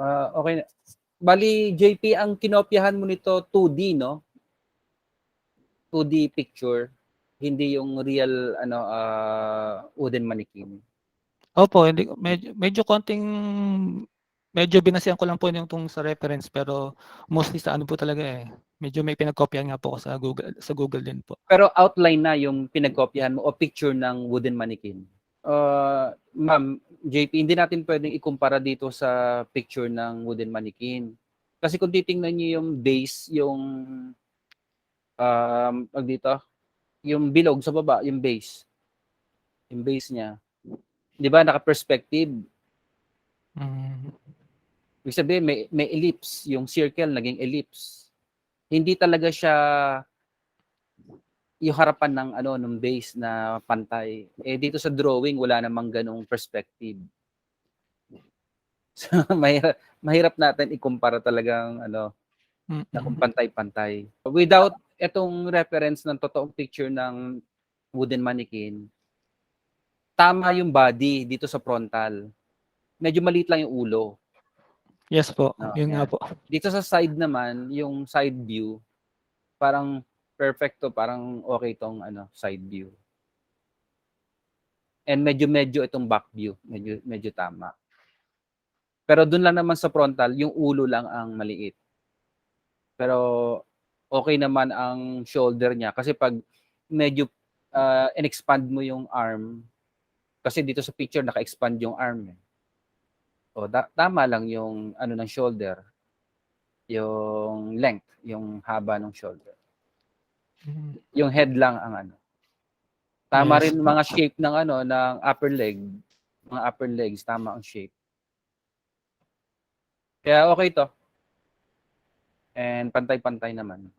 Okay. Bali, JP, ang kinopyahan mo nito 2D, no? 2D picture, hindi yung real wooden mannequin. Opo, hindi medyo konting medyo binasihan ko lang po yung tong sa reference pero mostly sa ano po talaga eh. Medyo may pinagkopyahan nga po ako sa Google din po. Pero outline na yung pinagkopyahan mo o picture ng wooden mannequin. Ma'am, JP, hindi natin pwedeng ikumpara dito sa picture ng wooden mannequin. Kasi kung titingnan niyo yung base, yung dito, yung bilog sa baba, yung base niya. 'Di ba naka-perspective? Mm. Ibig sabihin may ellipse, yung circle naging ellipse. Hindi talaga siya yung harapan ng ng base na pantay. Eh dito sa drawing wala namang ganong perspective. So, mahirap natin ikumpara talagang na kung pantay-pantay. Without etong reference ng totoong picture ng wooden mannequin, tama yung body dito sa frontal. Medyo maliit lang yung ulo. Yes po, No, yun nga yan. po. Dito sa side naman, yung side view, parang perfecto, parang okay tong side view. And medyo itong back view, medyo tama. Pero dun lang naman sa frontal, yung ulo lang ang maliit. Pero okay naman ang shoulder niya kasi pag medyo in-expand mo yung arm, kasi dito sa picture naka-expand yung arm. O tama lang yung ng shoulder, yung length, yung haba ng shoulder. Yung head lang ang Tama Yes rin po. mga shape ng ng upper leg. Mga upper legs, tama ang shape. Kaya okay to. And pantay-pantay naman.